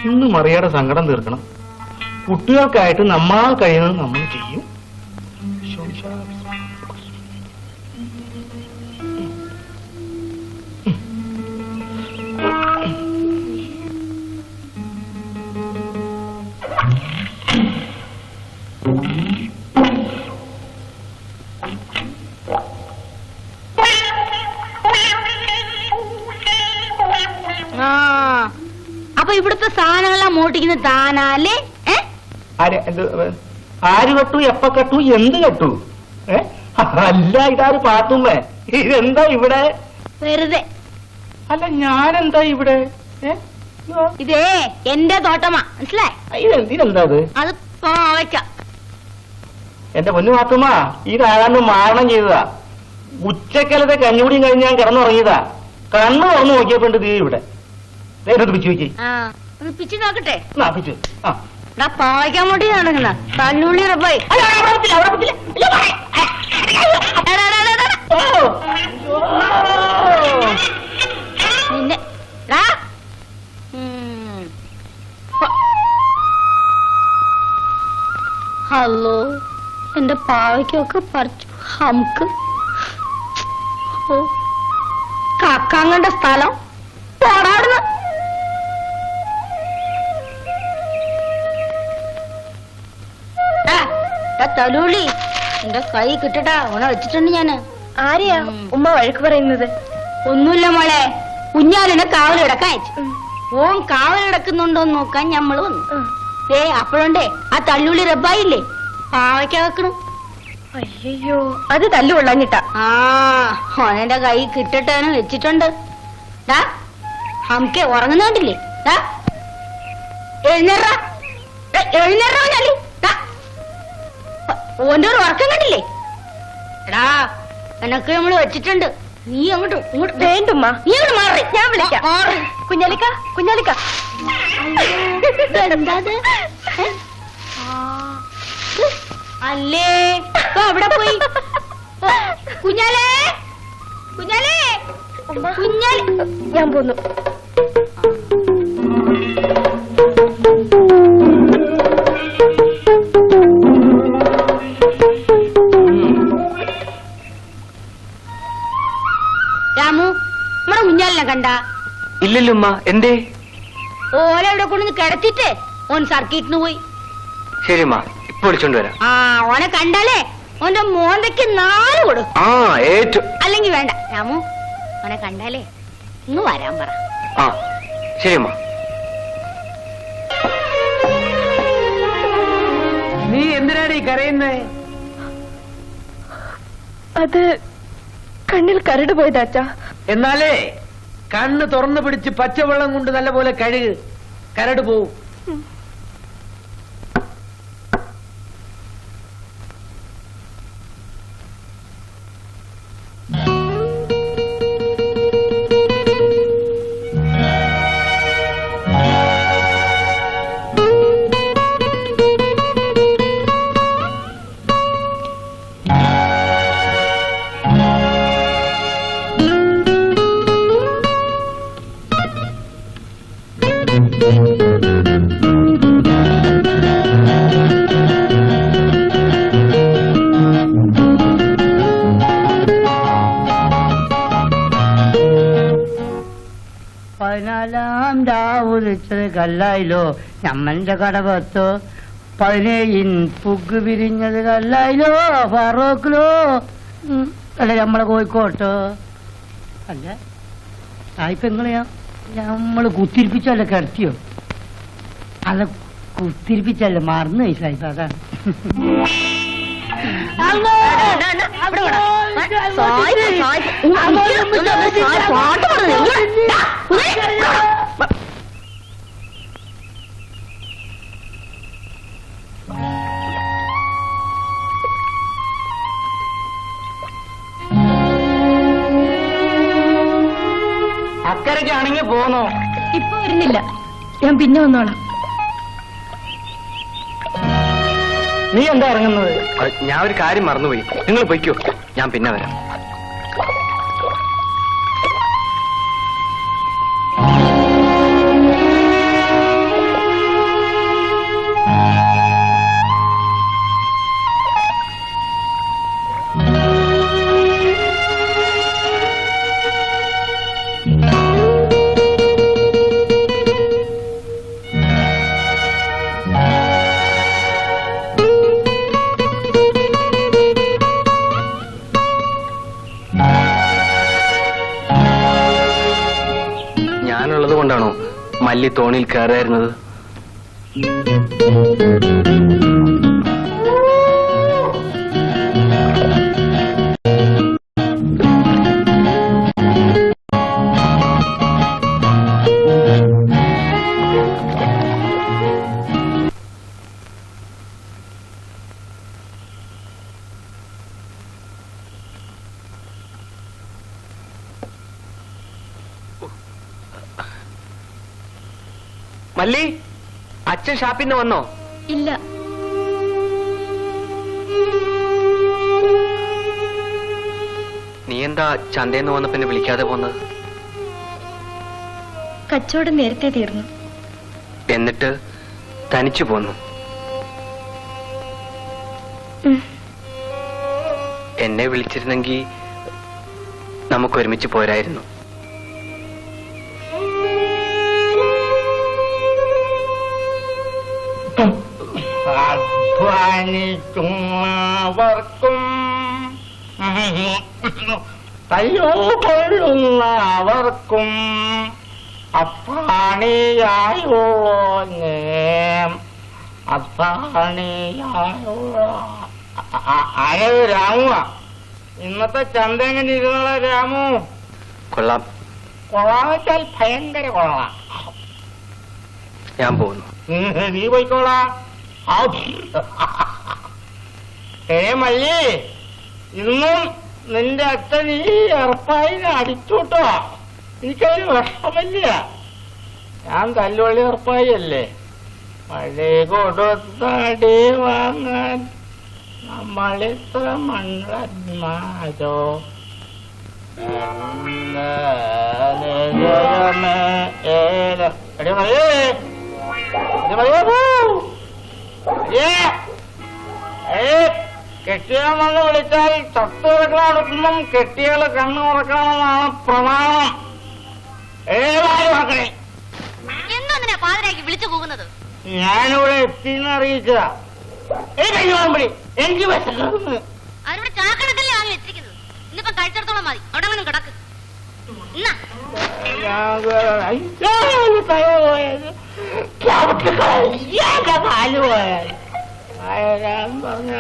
ഇന്ന് മറിയുടെ സങ്കടം തീർക്കണം. കുട്ടികൾക്കായിട്ട് നമ്മളാൽ കഴിയുന്നത് നമ്മൾ ചെയ്യും. അപ്പൊ ഇവിടുത്തെ സാധനങ്ങളെല്ലാം മോട്ടിക്കുന്ന താനല്ലേ? ആര് കെട്ടു, എപ്പ കെട്ടു, എന്ത് കെട്ടു? അല്ല, ഇതാര് പാത്തുമ്മേ? ഇതെന്താ ഇവിടെ? വെറുതെ അല്ല, ഞാനെന്താ ഇവിടെ? ഇതേ എന്റെ തോട്ടമാ, മനസ്സിലായി? ഇതെന്താ അത് പാവയ്ക്ക. എന്റെ പൊന്നു പാത്തുമ്മ, ഇതാരാണ്ട് മാരണം ചെയ്തതാ. ഉച്ചക്കലത്തെ കഞ്ഞൂടിയും കഴിഞ്ഞ് ഞാൻ കിടന്നുറങ്ങിയതാ. കണ്ണു തുറന്നു നോക്കിയപ്പോ തീ ഇവിടെ. പിച്ചു നോക്കി. പിച്ചു നോക്കട്ടെ. പിച്ചു. പാവയ്ക്കാൻ വേണ്ടി നടക്കുന്ന തല്ലുള്ളി റബ്ബായി. നിന്നെ ഹലോ, എന്റെ പാവയ്ക്കൊക്കെ പറിച്ചു. ഹംക്ക് കാക്കാങ്ങണ്ട സ്ഥലം പോടാടുന്നു. തലൂളി എന്റെ കൈ കിട്ടട്ടാ, ഓണ വെച്ചിട്ടുണ്ട് ഞാന്. ആരെയാ ഉമ്മ വഴക്ക് പറയുന്നത്? ഒന്നുമില്ല മോളെ, കുഞ്ഞാലിനെ കാവൽ കിടക്കാൻ അയച്ചു. ഓൻ കാവൽ കിടക്കുന്നുണ്ടോന്ന് നോക്കാൻ ഞമ്മള് വന്നു. അപ്പോഴുണ്ടേ ആ തല്ലുള്ളി റബ്ബായില്ലേ പാവയ്ക്ക വെക്കണം. അയ്യോ, അത് തല്ലു കൊള്ളാഞ്ഞിട്ടാ. ഓനെന്റെ കൈ കിട്ടട്ടേന്ന് വെച്ചിട്ടുണ്ട്. ഹംക്കെ ഉറങ്ങുന്നുണ്ടില്ലേ? എഴുന്നേറാ എഴുന്നേറാ ഞാലി. ഓന്റെ ഒരു ഉറക്കം കണ്ടില്ലേ? എടാ, എനക്ക് നമ്മള് വെച്ചിട്ടുണ്ട്. നീ അങ്ങോട്ട് ഇങ്ങോട്ട് വേണ്ടുമ്മ, നീ അങ്ങോട്ട് മാറി, ഞാൻ വിളിക്കാം. കുഞ്ഞാലിക്ക, കുഞ്ഞാലിക്ക. അല്ലേ അവിടെ പോയി? കുഞ്ഞാലേ, കുഞ്ഞാലേ, കുഞ്ഞാലേ. ഞാൻ പോന്നു. രാമു, നമ്മുടെ കുഞ്ഞാലിനെ കണ്ട? ഇല്ലല്ലുമ്മ. എന്തേ? ഓല ഇവിടെ കൊണ്ടു കിടത്തിട്ട് ഓൻ സർക്കിട്ടിന് പോയി. ശരിമ്മ, ഇപ്പൊ വിളിച്ചോണ്ട് വരാം. ഓനെ കണ്ടാലേ ഓന്റെ മോന്തയ്ക്ക് 4 കൊടുക്കും. അല്ലെങ്കിൽ വേണ്ട രാമു, ഓനെ കണ്ടാലേ ഇന്ന് വരാൻ പറ. ശരിമ്മ. നീ എന്തിനാണ് ഈ കരയുന്നേ? അത് കണ്ണിൽ കരട് പോയതാച്ചാ. എന്നാലേ കണ്ണ് തുറന്നു പിടിച്ച് പച്ചവെള്ളം കൊണ്ട് നല്ലപോലെ കഴുകു, കരട് പോവും. കല്ലായിലോ ഞമ്മന്റെ കടപത്തോ 17 പുഗ് വിരിഞ്ഞത് കല്ലായിലോ ഫറോക്കിലോ അല്ല നമ്മളെ കോഴിക്കോട്ടോ അല്ല സായിപ്പെങ്ങളെയാ നമ്മള് കുത്തിരിപ്പിച്ചല്ല കിടത്തിയോ? അല്ല കുത്തിരിപ്പിച്ചല്ല മറന്നു പോയി സായിപ്പ്. അതാണ് അക്കരയ്ക്കാണെങ്കിൽ പോന്നോ? ഇപ്പൊ വരുന്നില്ല, ഞാൻ പിന്നെ വന്നോളാം. നീ എന്താ ഇറങ്ങുന്നത്? ഞാൻ ഒരു കാര്യം മറന്നുപോയി. നിങ്ങൾ പൊയ്ക്കോ, ഞാൻ പിന്നെ വരാം. ഈ തോണിയിൽ കയറായിരുന്നത്? മല്ലി, അച്ഛൻ ഷാപ്പിൽ നിന്ന് വന്നോ? ഇല്ല. നീ എന്താ ചന്തയെന്ന് വന്നപ്പോ എന്നെ വിളിക്കാതെ പോന്നത്? കച്ചവടം നേരത്തെ തീർന്നു. എന്നിട്ട് തനിച്ചു പോന്നു. എന്നെ വിളിച്ചിരുന്നെങ്കിൽ നമുക്ക് ഒരുമിച്ച് പോരായിരുന്നു. അധ്വാനിക്കുന്നവർക്കും തയ്യോ കൊള്ളുന്നവർക്കും അത്താണിയായോ അത്താണിയായോ. ആരത് രാമുവ? ഇന്നത്തെ ചന്ത എങ്ങനെ ഇരുന്നുള്ള രാമു? കൊള്ളാം. കൊള്ളാന്ന് വെച്ചാൽ ഭയങ്കര കൊള്ളാം. ഞാൻ പോകുന്നു. നീ പോയിക്കോളാ. മല്ലി, ഇന്നും നിന്റെ അച്ഛൻ ഈ ഏർപ്പായിനെ അടിച്ചുട്ടോ. എനിക്കതിന് വിഷമില്ല. ഞാൻ തല്ലുവള്ളി ഏർപ്പായി അല്ലേ. മഴ കൊടുത്തടി വാങ്ങാൻ നമ്മളിത്ര മണ്ണന്മാരോ. എടി മഴയേ, കെട്ടിയാൽ വന്ന് വിളിച്ചാൽ ചത്തു കിടക്കണ കെട്ടിയാൽ കണ്ണു തുറക്കണമെന്നാണ് പ്രമാണം. മക്കളെ, വിളിച്ചു പോകുന്നത് ഞാനിവിടെ എത്തിന്ന് അറിയിച്ചതാ. എനിക്ക് വിശക്കുന്നു. അവരുടെ ചാക്കടക്കല്ലേ വാങ്ങി വെച്ചിരിക്കുന്നത്. ഇന്നിപ്പം കഴിച്ചിടത്തോളം മതി. അവിടെ അങ്ങനെ കിടക്ക്. കാല് പോയാൽ ആരാൻ പറഞ്ഞ